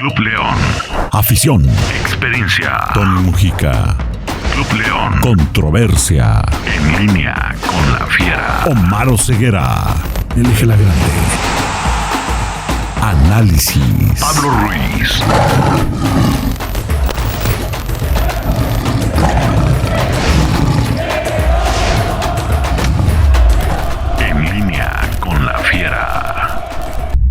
Club León. Afición. Experiencia. Tony Mujica. Club León. Controversia. En línea con la fiera. Omar Ceguera. El Eje La Grande. Análisis. Pablo Ruiz. En línea con la fiera.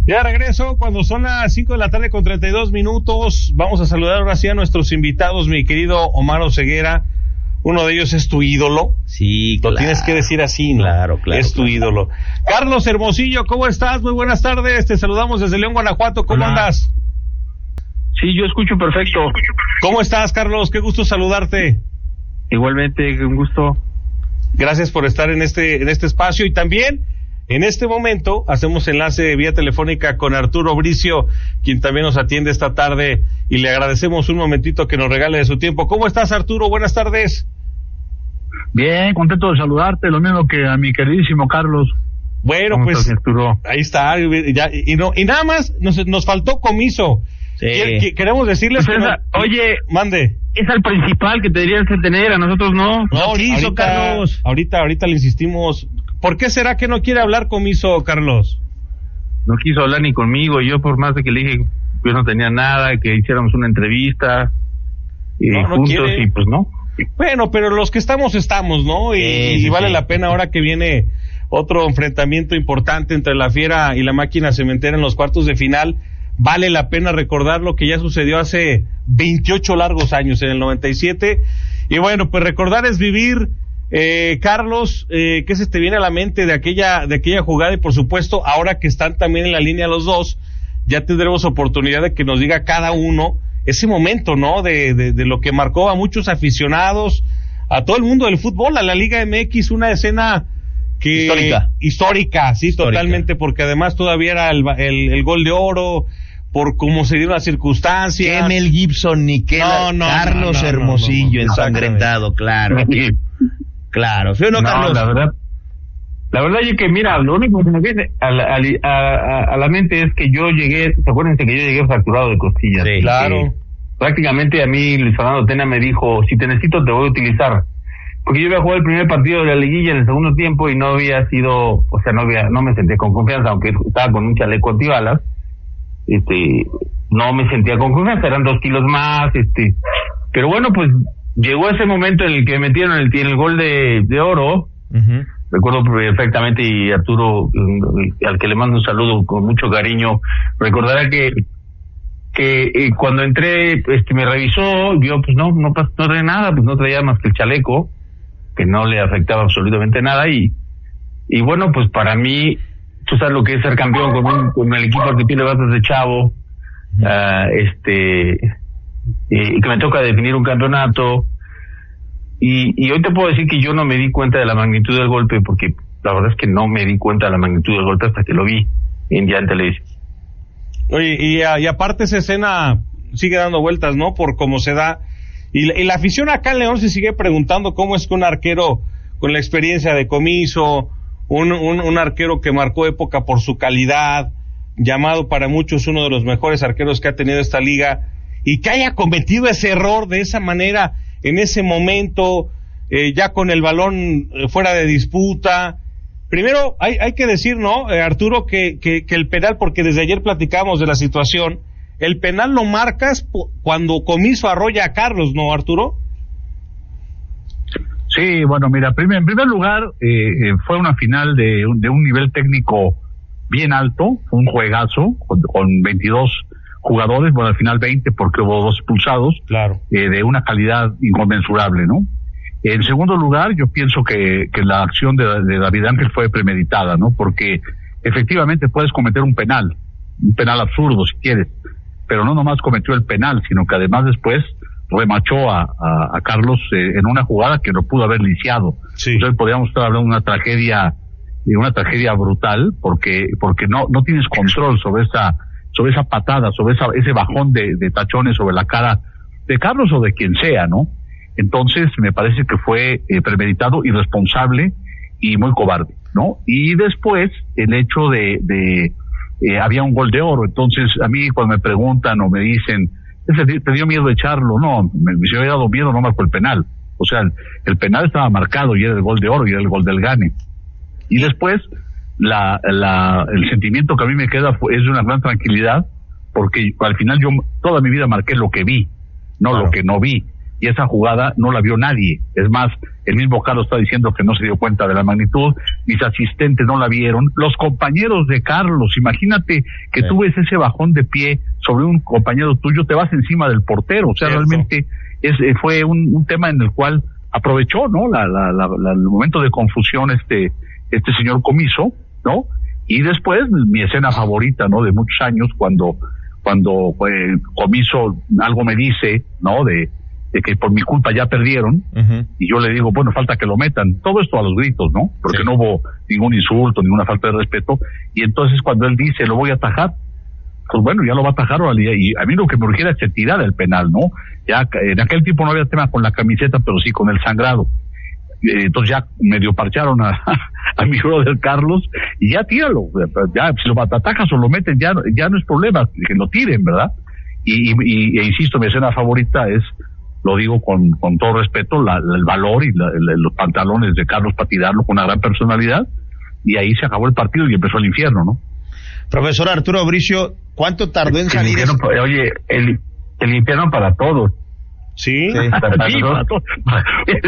Ya regreso cuando son las 5 de la tarde con 32 minutos. Vamos a saludar ahora sí a nuestros invitados, mi querido Omar Ceguera. Uno de ellos es tu ídolo. Sí, Lo tienes que decir así, ¿no? Claro. Es tu ídolo. Carlos Hermosillo, ¿cómo estás? Muy buenas tardes. Te saludamos desde León, Guanajuato. ¿Cómo andas? Sí, yo escucho perfecto. ¿Cómo estás, Carlos? Qué gusto saludarte. Igualmente, un gusto. Gracias por estar en este espacio y también en este momento hacemos enlace vía telefónica con Arturo Bricio, quien también nos atiende esta tarde y le agradecemos un momentito que nos regale de su tiempo. ¿Cómo estás, Arturo? Buenas tardes. Bien, contento de saludarte, lo mismo que a mi queridísimo Carlos. Bueno, ¿Cómo pues estás, Arturo? ahí está, ya, y nada más nos faltó Comiso. Sí. Queremos decirles Pues oye, mande. es al principal que te deberías de tener, a nosotros no. No, quiso, Carlos. Ahorita le insistimos. ¿Por qué será que no quiere hablar Comiso, Carlos? No quiso hablar ni conmigo, yo por más de que le dije que yo no tenía nada, que hiciéramos una entrevista No juntos quiere. y pues no. Bueno, pero los que estamos, ¿no? Y vale la pena ahora que viene otro enfrentamiento importante entre la Fiera y la Máquina Cementera en los cuartos de final. Vale la pena recordar lo que ya sucedió hace 28 largos años, en el 97. Y bueno, pues recordar es vivir. Carlos, ¿qué se te viene a la mente de aquella jugada? Y por supuesto, ahora que están también en la línea los dos, ya tendremos oportunidad de que nos diga cada uno ese momento, ¿no? De lo que marcó a muchos aficionados, a todo el mundo del fútbol, a la Liga MX, una escena que histórica, sí, totalmente, porque además todavía era el gol de oro, por cómo se dieron las circunstancias. Que Mel Gibson ni que Carlos Hermosillo ensangrentado, claro. Claro, ¿sí o no, Carlos? La verdad es que, mira, lo único que me viene a la mente es que yo llegué, acuérdense que yo llegué fracturado de costillas. Sí, claro. Prácticamente a mí Luis Fernando Tena me dijo, si te necesito te voy a utilizar. Porque yo había jugado el primer partido de la liguilla en el segundo tiempo y no había sido, o sea, no me sentía con confianza, aunque estaba con un chaleco antibalas, no me sentía con confianza, eran 2 kilos más, pero bueno, pues llegó ese momento en el que metieron el gol de oro. Uh-huh. Recuerdo perfectamente, y Arturo, al que le mando un saludo con mucho cariño, recordará que cuando entré, me revisó, yo pues no traía nada, pues no traía más que el chaleco, que no le afectaba absolutamente nada, y bueno, pues para mí, tú sabes lo que es ser campeón con el equipo que tiene batas de chavo, y que me toca definir un campeonato, y hoy te puedo decir que yo no me di cuenta de la magnitud del golpe, porque la verdad es que no me di cuenta de la magnitud del golpe hasta que lo vi en televisión. Oye, y aparte esa escena sigue dando vueltas, ¿no? Por cómo se da, y la afición acá en León se sigue preguntando cómo es que un arquero con la experiencia de Comiso, un arquero que marcó época por su calidad, llamado para muchos uno de los mejores arqueros que ha tenido esta liga, y que haya cometido ese error de esa manera, en ese momento, ya con el balón fuera de disputa. Primero, hay que decir, ¿no, Arturo, que el penal, porque desde ayer platicamos de la situación, el penal lo marcas cuando Comiso arrolla a Carlos, ¿no, Arturo? Sí, bueno, mira, en primer lugar, fue una final de un nivel técnico bien alto, un juegazo, con 22 jugadores, bueno, al final 20 porque hubo 2 expulsados, claro, de una calidad inconmensurable, ¿no? En segundo lugar, yo pienso que la acción de David Ángel fue premeditada, ¿no? Porque efectivamente puedes cometer un penal absurdo si quieres, pero no nomás cometió el penal, sino que además después remachó a Carlos en una jugada que lo pudo haber lisiado. Sí. Entonces podríamos estar hablando de una tragedia brutal, porque no tienes control sobre esa patada, sobre ese bajón de tachones sobre la cara de Carlos o de quien sea, ¿no? Entonces me parece que fue premeditado, irresponsable y muy cobarde, ¿no? Y después el hecho de había un gol de oro. Entonces, a mí cuando me preguntan o me dicen, ¿te dio miedo echarlo? No, si me había dado miedo no marcó el penal. O sea, el penal estaba marcado y era el gol de oro y era el gol del gane. Y después, el sentimiento que a mí me queda es de una gran tranquilidad, porque al final yo toda mi vida marqué lo que vi, no lo que no vi. Y esa jugada no la vio nadie. Es más, el mismo Carlos está diciendo que no se dio cuenta de la magnitud, mis asistentes no la vieron, los compañeros de Carlos, imagínate que tú ves ese bajón de pie sobre un compañero tuyo, te vas encima del portero. O sea, realmente fue un tema en el cual aprovechó, ¿no? El momento de confusión este señor Comiso, ¿no? Y después mi escena favorita, ¿no? De muchos años, cuando Comiso algo me dice, ¿no? De que por mi culpa ya perdieron, y yo le digo, bueno, falta que lo metan. Todo esto a los gritos, ¿no? Porque no hubo ningún insulto, ninguna falta de respeto. Y entonces cuando él dice, lo voy a atajar, pues bueno, ya lo va a atajar, y a mí lo que me urgiera es que tirara el penal, ¿no? Ya en aquel tiempo no había tema con la camiseta, pero sí con el sangrado. Entonces ya medio parcharon a mi brother Carlos, y ya tíralo, ya si lo atajas o lo meten, ya no es problema, que lo tiren, ¿verdad? Y insisto, mi escena favorita es, lo digo con todo respeto, el valor y los pantalones de Carlos para tirarlo con una gran personalidad, y ahí se acabó el partido y empezó el infierno, ¿no? Profesor Arturo Bricio, ¿cuánto tardó en salir? Oye, el infierno para todos. Sí,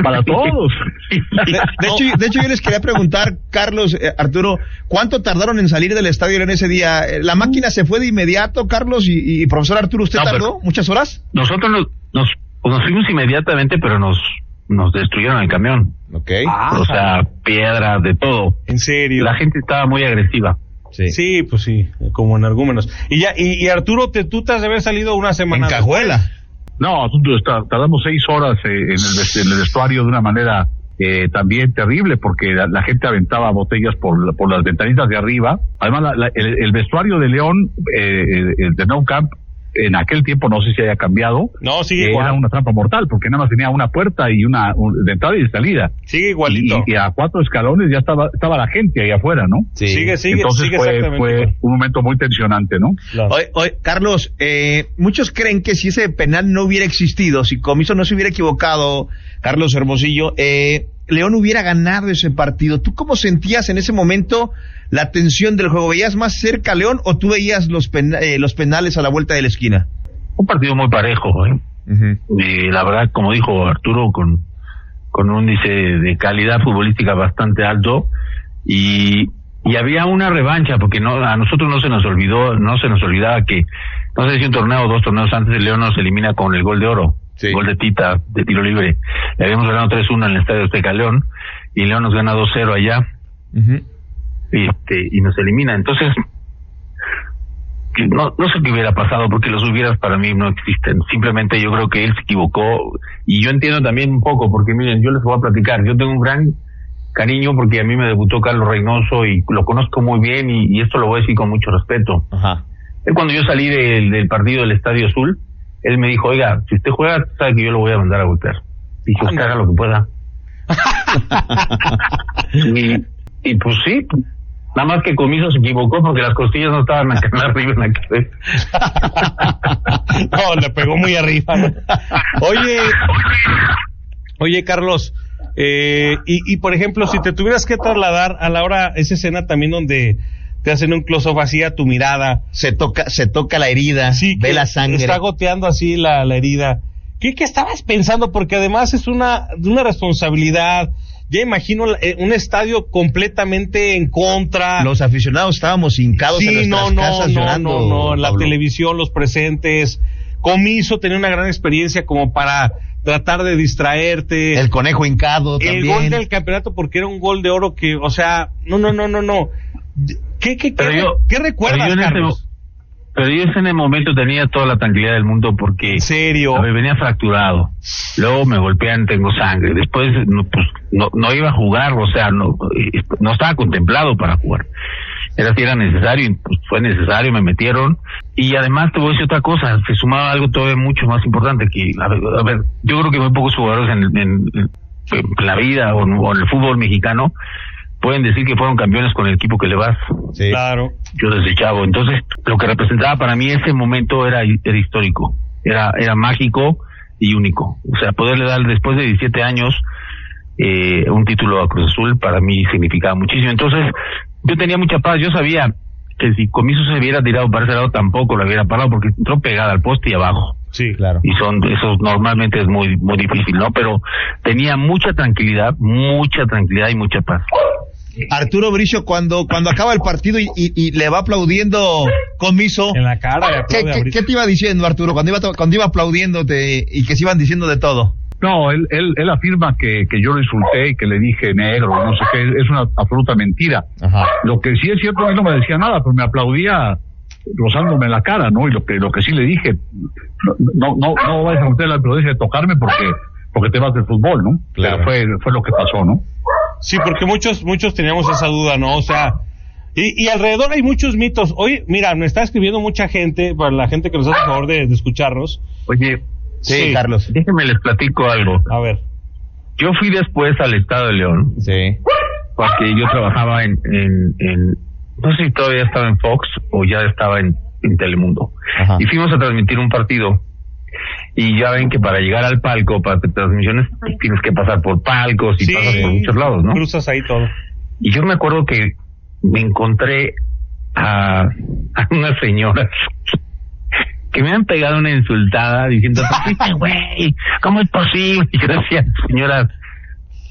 para todos. De hecho, yo les quería preguntar, Carlos, Arturo, ¿cuánto tardaron en salir del estadio en ese día? ¿La máquina se fue de inmediato, Carlos? Y profesor Arturo, ¿usted tardó muchas horas? Nosotros nos fuimos inmediatamente, pero nos destruyeron el camión. Okay. O sea, piedra, de todo. ¿En serio? La gente estaba muy agresiva. Sí, pues sí, como energúmenos. Y Arturo, tú te has de haber salido una semana. En cajuela. No, tardamos 6 horas en el vestuario de una manera también terrible, porque la gente aventaba botellas por las ventanitas de arriba. Además, el vestuario de León, de Nou Camp, en aquel tiempo, no sé si haya cambiado, no, sigue igual. Era una trampa mortal, porque nada más tenía una puerta y de entrada y de salida. Sigue igualito. Y a 4 escalones ya estaba la gente ahí afuera, ¿no? Sí. Sigue. Entonces sigue fue un momento muy tensionante, ¿no? Claro. Oye, Carlos, muchos creen que si ese penal no hubiera existido, si Comiso no se hubiera equivocado, Carlos Hermosillo, León hubiera ganado ese partido. ¿Tú cómo sentías en ese momento la tensión del juego? ¿Veías más cerca a León o tú veías los penales a la vuelta de la esquina? Un partido muy parejo, Y la verdad, como dijo Arturo, con un índice de calidad futbolística bastante alto, y había una revancha, porque a nosotros no se nos olvidaba que, no sé si un torneo o 2 torneos antes, el León nos elimina con el gol de oro. Sí. Gol de Tita, de tiro libre. Le habíamos ganado 3-1 en el Estadio Azteca León, y León nos gana 2-0 allá, y nos elimina. Entonces, no sé qué hubiera pasado, porque los hubieras para mí no existen. Simplemente yo creo que él se equivocó, y yo entiendo también un poco, porque miren, yo les voy a platicar, yo tengo un gran cariño porque a mí me debutó Carlos Reynoso y lo conozco muy bien, y esto lo voy a decir con mucho respeto. Él, cuando yo salí del partido del Estadio Azul, él me dijo, oiga, si usted juega, sabe que yo lo voy a mandar a golpear. Dije, usted haga lo que pueda. y pues sí, nada más que Comiso se equivocó porque las costillas no estaban arriba en la cabeza. No, le pegó muy arriba. Oye, Carlos, y por ejemplo, si te tuvieras que trasladar a la hora, esa escena también donde te hacen un close-up así a tu mirada, se toca la herida, sí, ve la sangre, está goteando así la herida. ¿Qué estabas pensando? Porque además es una responsabilidad. Ya imagino un estadio completamente en contra. Los aficionados estábamos hincados en nuestras casas llorando. No, la televisión, los presentes. Comiso tenía una gran experiencia como para tratar de distraerte. El conejo hincado también. El gol del campeonato, porque era un gol de oro que, o sea, no. ¿Qué recuerdas, Carlos? Pero yo en el momento tenía toda la tranquilidad del mundo, porque... ¿En serio? A ver, venía fracturado. Luego me golpean, tengo sangre. Después no iba a jugar, o sea, no estaba contemplado para jugar. Era necesario, y pues fue necesario, me metieron. Y además te voy a decir otra cosa, se sumaba algo todavía mucho más importante, que, a ver, yo creo que muy pocos jugadores en la vida o en el fútbol mexicano pueden decir que fueron campeones con el equipo que le vas. Sí. Claro. Yo desde chavo. Entonces, lo que representaba para mí ese momento era histórico. Era mágico y único. O sea, poderle dar después de 17 años un título a Cruz Azul para mí significaba muchísimo. Entonces, yo tenía mucha paz. Yo sabía que si Comiso se hubiera tirado para ese lado tampoco lo hubiera parado porque entró pegada al poste y abajo. Sí, Claro. Y eso normalmente es muy muy difícil, ¿no? Pero tenía mucha tranquilidad y mucha paz. Arturo Bricio, cuando acaba el partido y le va aplaudiendo Comiso, en la cara le aplaude a Bricio. ¿qué te iba diciendo, Arturo, cuando iba aplaudiéndote y que se iban diciendo de todo? No, él afirma que yo lo insulté y que le dije negro, no sé qué, es una absoluta mentira. Ajá. Lo que sí es cierto, él no me decía nada, pero me aplaudía rozándome la cara, ¿no? Y lo que sí le dije, no vayas a meter la imprudencia de tocarme porque te vas del fútbol, ¿no? Claro. Pero fue lo que pasó, ¿no? Sí, porque muchos teníamos esa duda, ¿no? O sea, y alrededor hay muchos mitos. Hoy, mira, me está escribiendo mucha gente, para la gente que nos hace el favor de escucharnos. Oye, Sí, Carlos. déjenme les platico algo. A ver. Yo fui después al Estado de León, Sí. porque yo trabajaba en no sé si todavía estaba en Fox o ya estaba en Telemundo. Ajá. Y fuimos a transmitir un partido. Y ya ven que para llegar al palco, para transmisiones, tienes que pasar por palcos y pasas por muchos lados, ¿no? Cruzas ahí todo. Y yo me acuerdo que me encontré a unas señoras que me han pegado una insultada diciendo, güey, ¿cómo es posible? Y yo decía, señoras,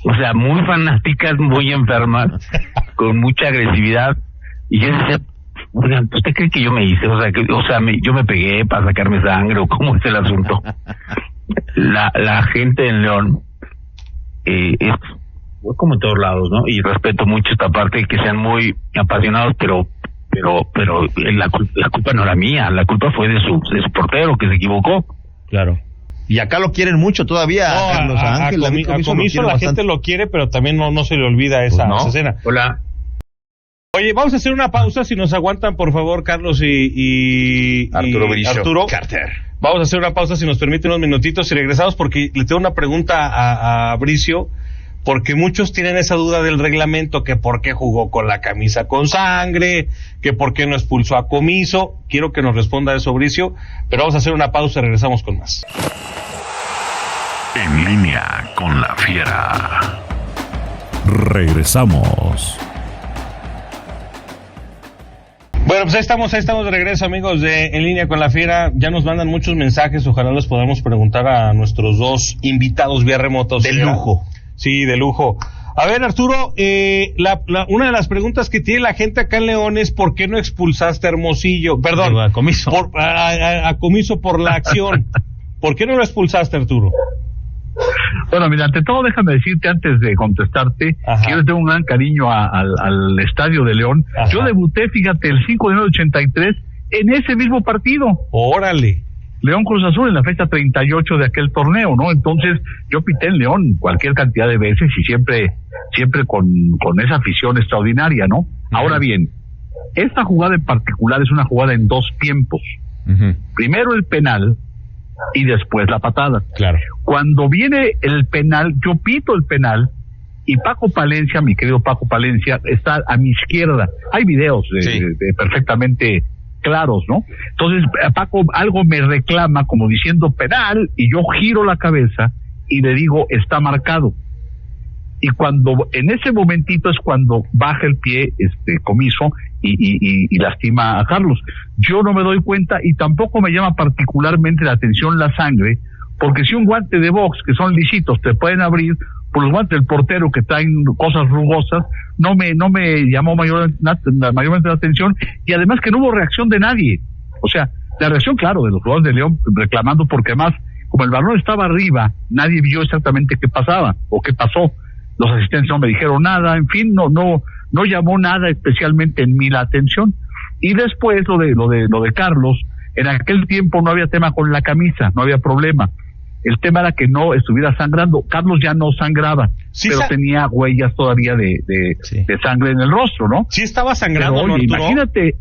o sea, muy fanáticas, muy enfermas, con mucha agresividad. Y yo decía, oigan, ¿usted cree que yo me hice? Yo me pegué para sacarme sangre, o cómo es el asunto. La gente en León es como en todos lados, ¿no? Y respeto mucho esta parte, que sean muy apasionados, pero la culpa no era mía, la culpa fue de su portero que se equivocó. Claro. Y acá lo quieren mucho todavía, No, Carlos Ángel. David Comiso lo Comiso quiere la bastante. gente lo quiere, pero también no se le olvida esa escena. Hola. Oye, vamos a hacer una pausa, si nos aguantan, por favor, Carlos y Arturo Bricio. Arturo. Carter. Vamos a hacer una pausa, si nos permite unos minutitos, y regresamos, porque le tengo una pregunta a Bricio, porque muchos tienen esa duda del reglamento, que por qué jugó con la camisa con sangre, que por qué no expulsó a Comiso. Quiero que nos responda eso, Bricio, pero vamos a hacer una pausa y regresamos con más. En línea con la fiera. Regresamos. Bueno, pues ahí estamos de regreso, amigos de En Línea con la Fiera. Ya nos mandan muchos mensajes, ojalá los podamos preguntar a nuestros dos invitados vía remoto. De lujo. Sí, de lujo. A ver, Arturo, una de las preguntas que tiene la gente acá en León es ¿por qué no expulsaste a Hermosillo? Perdón, A Comiso. a Comiso por la acción. ¿Por qué no lo expulsaste, Arturo? Bueno, mira, ante todo déjame decirte antes de contestarte, Ajá. que yo le tengo un gran cariño al Estadio de León. Ajá. Yo debuté, fíjate, el 5 de enero de 83 en ese mismo partido. Órale. León Cruz Azul en la fecha 38 de aquel torneo, ¿no? Entonces, yo pité en León cualquier cantidad de veces y siempre con esa afición extraordinaria, ¿no? Ahora bien, esta jugada en particular es una jugada en dos tiempos. Uh-huh. Primero el penal y después la patada. Claro. Cuando viene el penal, yo pito el penal y Paco Palencia, mi querido Paco Palencia, está a mi izquierda. Hay videos de perfectamente claros, ¿no? Entonces Paco algo me reclama como diciendo penal y yo giro la cabeza y le digo está marcado. Y cuando en ese momentito es cuando baja el pie Comiso y lastima a Carlos. Yo no me doy cuenta y tampoco me llama particularmente la atención la sangre, porque si un guante de box que son lisitos te pueden abrir, por los guantes del portero que traen cosas rugosas, no me llamó mayormente la atención, y además que no hubo reacción de nadie. O sea, la reacción, claro, de los jugadores de León reclamando, porque además, como el balón estaba arriba, nadie vio exactamente qué pasaba o qué pasó. Los asistentes no me dijeron nada, en fin, no llamó nada especialmente en mí la atención. Y después lo de Carlos, en aquel tiempo no había tema con la camisa, no había problema. El tema era que no estuviera sangrando. Carlos ya no sangraba, Sí, pero tenía huellas todavía de sangre en el rostro, ¿no? Sí estaba sangrando, Pero, ¿no, oye, Arturo? imagínate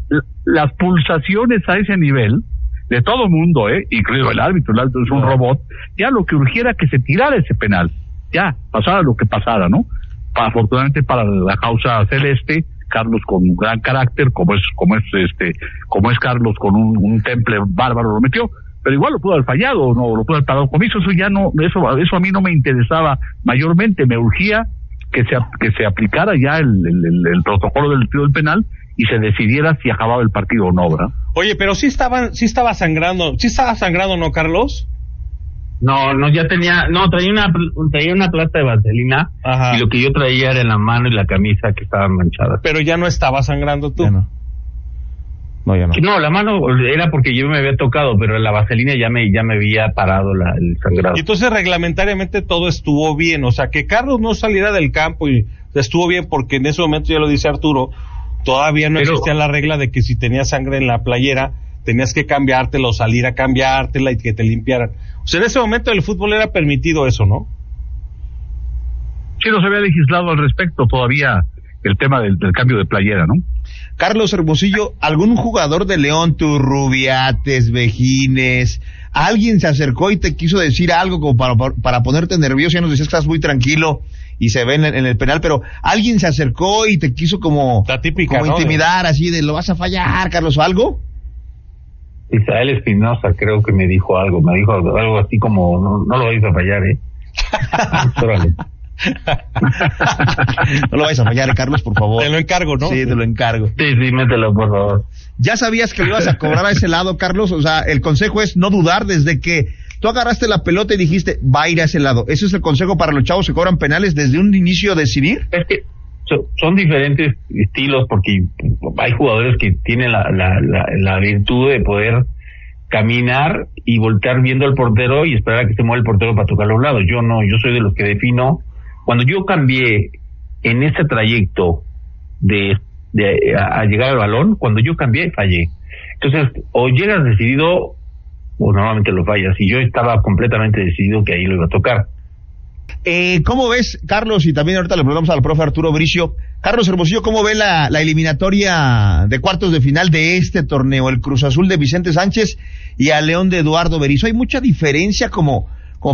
las pulsaciones a ese nivel de todo mundo, incluido el árbitro es un robot. Ya lo que urgiera que se tirara ese penal, ya pasara lo que pasara, ¿no? afortunadamente para la causa celeste, Carlos con un gran carácter, como es Carlos con un temple bárbaro, lo metió, pero igual lo pudo haber fallado, no lo pudo haber pagado con eso ya no, eso a mí no me interesaba mayormente, me urgía que se aplicara ya el protocolo del tiro del penal y se decidiera si acababa el partido o no, ¿verdad? Oye, pero sí estaba sangrando, ¿no, Carlos? No, ya traía una plasta de vaselina. Ajá. Y lo que yo traía era en la mano y la camisa que estaban manchadas. Pero ya no estaba sangrando tú. Ya no. No, ya no. No, la mano era porque yo me había tocado, pero la vaselina ya me había parado el sangrado. Y entonces reglamentariamente todo estuvo bien, o sea, que Carlos no saliera del campo y estuvo bien porque en ese momento, ya lo dice Arturo, todavía no existía la regla de que si tenías sangre en la playera tenías que cambiártela o salir a cambiártela y que te limpiaran. O sea, en ese momento el fútbol era permitido eso, ¿no? Sí, no se había legislado al respecto todavía el tema del cambio de playera, ¿no? Carlos Hermosillo, ¿algún jugador de León, Turrubiates, Vejines, alguien se acercó y te quiso decir algo como para ponerte nervioso? Ya nos decías que estás muy tranquilo y se ve en el penal, pero alguien se acercó y te quiso como típica, ¿no? Intimidar, así de lo vas a fallar, Carlos, o algo. Israel Espinosa creo que me dijo algo así como, no lo vais a fallar, Órale. No lo vayas a fallar, Carlos, por favor. Te lo encargo, ¿no? Sí, te lo encargo. Sí, mételo, por favor. ¿Ya sabías que lo ibas a cobrar a ese lado, Carlos? O sea, el consejo es no dudar desde que tú agarraste la pelota y dijiste, va a ir a ese lado. ¿Ese es el consejo para los chavos que cobran penales desde un inicio decidir? Es que son diferentes estilos, porque hay jugadores que tienen la virtud de poder caminar y voltear viendo al portero y esperar a que se mueva el portero para tocar los lados. Yo no, yo soy de los que defino. Cuando yo cambié en ese trayecto a llegar al balón, cuando yo cambié, fallé. Entonces, o llegas decidido o normalmente lo fallas, y yo estaba completamente decidido que ahí lo iba a tocar. ¿Cómo ves, Carlos, y también ahorita le preguntamos al profe Arturo Bricio, Carlos Hermosillo, cómo ve la eliminatoria de cuartos de final de este torneo, el Cruz Azul de Vicente Sánchez y a León de Eduardo Berizzo? ¿Hay mucha diferencia como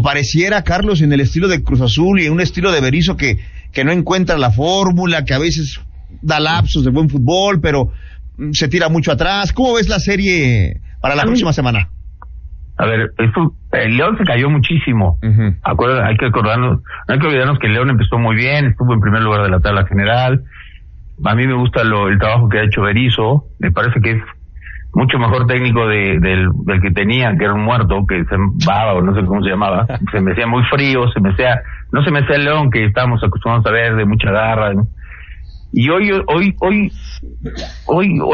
pareciera, Carlos, en el estilo de Cruz Azul y en un estilo de Berizzo que no encuentra la fórmula, que a veces da lapsos de buen fútbol, pero se tira mucho atrás? ¿Cómo ves la serie para la próxima semana? A ver, el León se cayó muchísimo. Uh-huh. Hay que olvidarnos que el León empezó muy bien, estuvo en primer lugar de la tabla general. A mí me gusta el trabajo que ha hecho Berizzo, me parece que es mucho mejor técnico del que tenía, que era un muerto, que se llamaba, o no sé cómo se llamaba, se me hacía muy frío, no se me hacía el León que estábamos acostumbrados a ver, de mucha garra, ¿no? Y hoy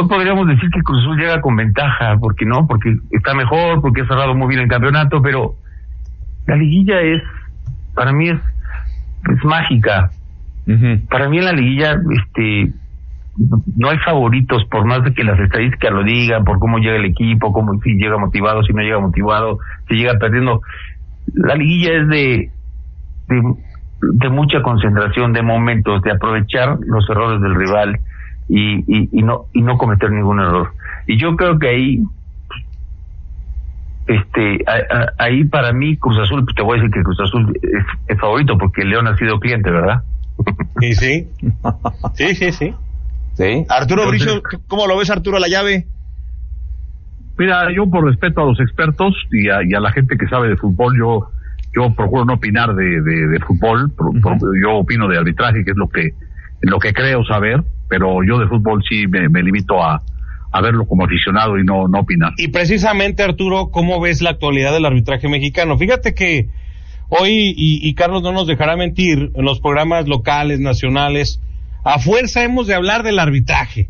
podríamos decir que Cruz Azul llega con ventaja, porque está mejor, porque ha cerrado muy bien el campeonato, pero la liguilla para mí es mágica. Uh-huh. Para mí en la liguilla, no hay favoritos, por más de que las estadísticas lo digan, por cómo llega el equipo, si llega motivado, si no llega motivado, si llega perdiendo. La liguilla es de mucha concentración, de momentos, de aprovechar los errores del rival y no cometer ningún error. Y yo creo que ahí para mí Cruz Azul, pues te voy a decir que Cruz Azul es favorito porque el León ha sido cliente, ¿verdad? Sí. Sí. Arturo Bricio, ¿cómo lo ves, Arturo, la llave? Mira, yo por respeto a los expertos y a la gente que sabe de fútbol, yo procuro no opinar de fútbol, yo opino de arbitraje, que es lo que creo saber, pero yo de fútbol sí me limito a verlo como aficionado y no opinar. Y precisamente, Arturo, ¿cómo ves la actualidad del arbitraje mexicano? Fíjate que hoy, y Carlos no nos dejará mentir, en los programas locales, nacionales, a fuerza hemos de hablar del arbitraje.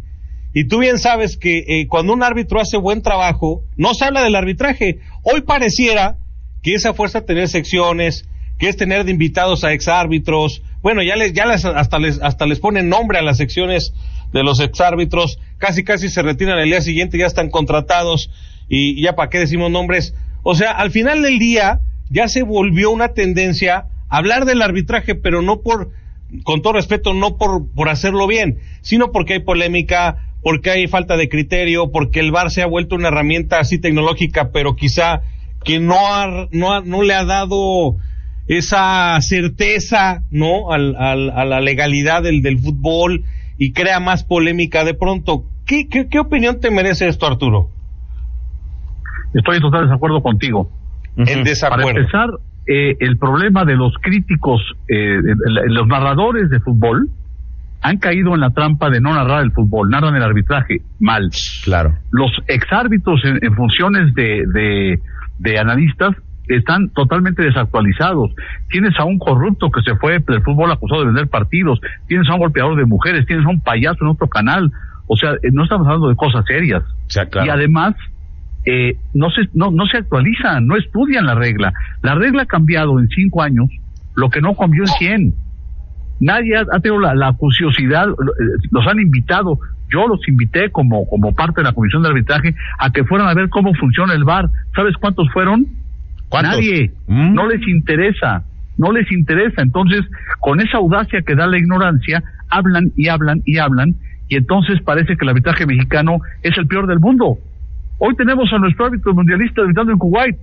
Y tú bien sabes que cuando un árbitro hace buen trabajo, no se habla del arbitraje. Hoy pareciera que esa fuerza tener secciones, que es tener de invitados a exárbitros. Bueno, hasta les ponen nombre a las secciones de los exárbitros. Casi se retiran el día siguiente, ya están contratados y ya para qué decimos nombres. O sea, al final del día ya se volvió una tendencia a hablar del arbitraje, pero no con todo respeto, no por hacerlo bien, sino porque hay polémica, porque hay falta de criterio, porque el VAR se ha vuelto una herramienta así tecnológica, pero quizá que no le ha dado esa certeza, ¿no? A la legalidad del fútbol y crea más polémica de pronto. ¿Qué opinión te merece esto, Arturo? Estoy en total desacuerdo contigo. En desacuerdo. Para empezar, el problema de los críticos, los narradores de fútbol, han caído en la trampa de no narrar el fútbol, narran el arbitraje mal. Claro. Los exárbitros en funciones de analistas están totalmente desactualizados. Tienes a un corrupto que se fue del fútbol acusado de vender partidos, tienes a un golpeador de mujeres, tienes a un payaso en otro canal. O sea, no estamos hablando de cosas serias. O sea, claro. Y además, no se actualizan, no estudian la regla. La regla ha cambiado en 5 años, lo que no cambió en 100. Nadie ha tenido la curiosidad, los han invitado. Yo los invité como parte de la comisión de arbitraje a que fueran a ver cómo funciona el VAR. ¿Sabes cuántos fueron? ¿Cuántos? Nadie. No les interesa. Entonces, con esa audacia que da la ignorancia, hablan y hablan y hablan, y entonces parece que el arbitraje mexicano es el peor del mundo. Hoy tenemos a nuestro árbitro mundialista arbitrando en Kuwait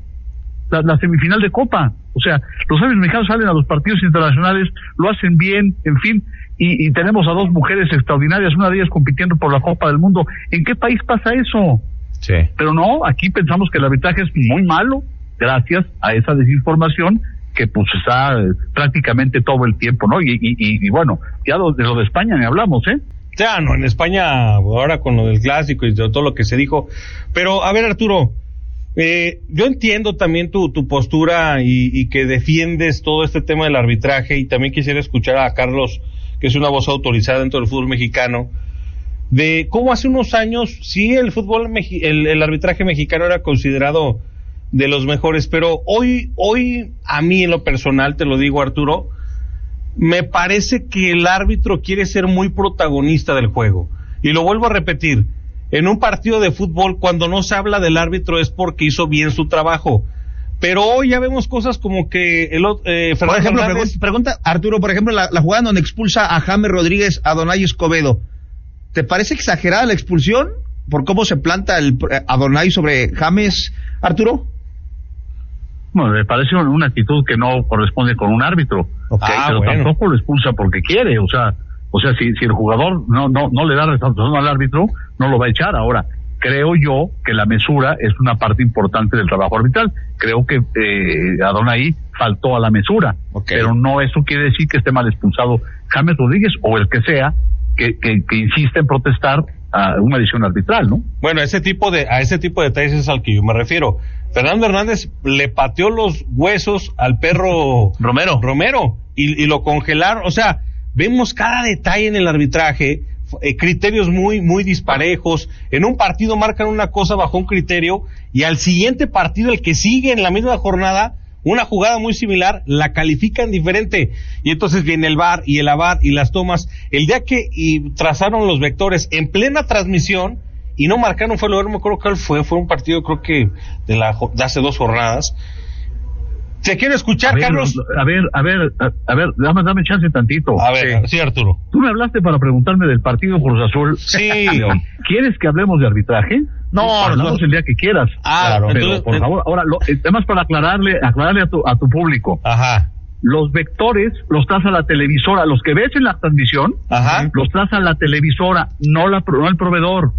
la semifinal de Copa. O sea, los árbitros mexicanos salen a los partidos internacionales, lo hacen bien, en fin, y tenemos a 2 mujeres extraordinarias, una de ellas compitiendo por la Copa del Mundo. ¿En qué país pasa eso? Sí. Pero no, aquí pensamos que el arbitraje es muy malo, gracias a esa desinformación que pues está prácticamente todo el tiempo, ¿no? Y bueno, ya de lo de España ni hablamos, ¿eh? Ya, no, en España, ahora con lo del clásico y de todo lo que se dijo. Pero, a ver, Arturo, yo entiendo también tu postura y que defiendes todo este tema del arbitraje, y también quisiera escuchar a Carlos, que es una voz autorizada dentro del fútbol mexicano, de cómo hace unos años, sí, el arbitraje mexicano era considerado de los mejores, pero hoy, a mí en lo personal, te lo digo, Arturo, me parece que el árbitro quiere ser muy protagonista del juego. Y lo vuelvo a repetir, en un partido de fútbol, cuando no se habla del árbitro es porque hizo bien su trabajo. Pero hoy ya vemos cosas como que Fernando, por ejemplo, Hernández... pregunta Arturo, por ejemplo, la jugada donde expulsa a James Rodríguez a Adonai Escobedo, ¿te parece exagerada la expulsión por cómo se planta Adonai sobre James, Arturo? Bueno, me parece una actitud que no corresponde con un árbitro. Okay, pero bueno, tampoco lo expulsa porque quiere. O sea, si el jugador no le da resultados al árbitro, no lo va a echar. Ahora, creo yo que la mesura es una parte importante del trabajo arbitral. Creo que Adonai faltó a la mesura, pero no eso quiere decir que esté mal expulsado James Rodríguez o el que sea que insiste en protestar a una decisión arbitral, ¿no? Bueno, a ese tipo de detalles es al que yo me refiero. Fernando Hernández le pateó los huesos al perro Romero y lo congelaron. O sea, vemos cada detalle en el arbitraje, criterios muy, muy disparejos. En un partido marcan una cosa bajo un criterio y al siguiente partido, el que sigue en la misma jornada, una jugada muy similar, la califican diferente. Y entonces viene el VAR y el AVAR y las tomas. El día que trazaron los vectores en plena transmisión y no marcaron, fue no me acuerdo cuál fue un partido, creo que de hace 2 jornadas. ¿Se quiere escuchar, Carlos? A ver, dame chance tantito. A ver, sí, Arturo. Tú me hablaste para preguntarme del partido Cruz Azul. Sí. ¿Quieres que hablemos de arbitraje? No, hablamos el día que quieras. Claro. Pero Entonces, por favor, ahora, además para aclararle a tu público. Ajá. Los vectores los traza la televisora, los que ves en la transmisión, Ajá. los traza la televisora, no el proveedor.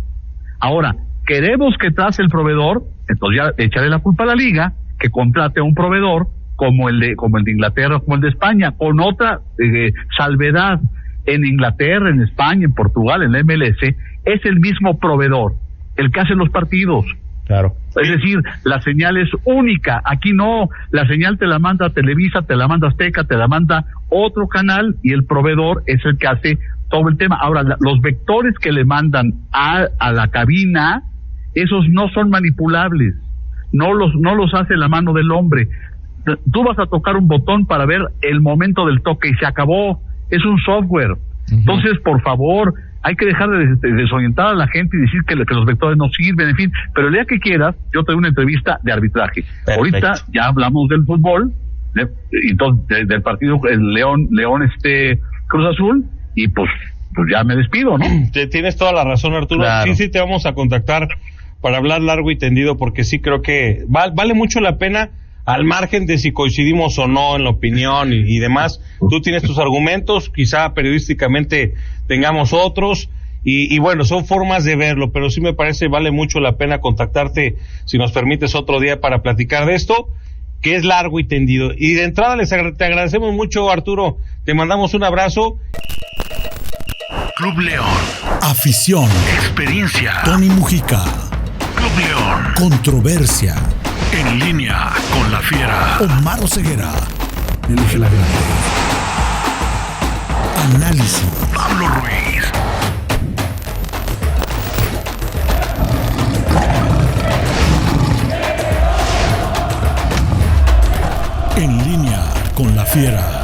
Ahora, queremos que trace el proveedor, entonces ya echaré la culpa a la liga, que contrate a un proveedor como el de Inglaterra, como el de España, con otra salvedad. En Inglaterra, en España, en Portugal, en la MLS, es el mismo proveedor, el que hace los partidos. Claro. Es decir, la señal es única. Aquí no, la señal te la manda Televisa, te la manda Azteca, te la manda otro canal y el proveedor es el que hace todo el tema. Ahora, los vectores que le mandan a la cabina, esos no son manipulables. No los hace la mano del hombre. Tú vas a tocar un botón para ver el momento del toque y se acabó. Es un software. Entonces, por favor, hay que dejar de desorientar a la gente y decir que los vectores no sirven, en fin. Pero el día que quieras, yo te doy una entrevista de arbitraje. Perfecto. Ahorita ya hablamos del fútbol, entonces del partido el León Cruz Azul, y pues ya me despido, ¿no? Tienes toda la razón, Arturo. Claro. Sí, te vamos a contactar para hablar largo y tendido, porque sí creo que vale mucho la pena al margen de si coincidimos o no en la opinión y demás, tú tienes tus argumentos, quizá periodísticamente tengamos otros, y bueno, son formas de verlo, pero sí me parece vale mucho la pena contactarte, si nos permites otro día para platicar de esto, que es largo y tendido. Y de entrada te agradecemos mucho, Arturo, te mandamos un abrazo. Club León. Afición. Experiencia. Tony Mujica. Club León. Controversia. En línea con la fiera. Omar Ceguera. Elige la grande. Análisis. Pablo Ruiz. En línea con la fiera.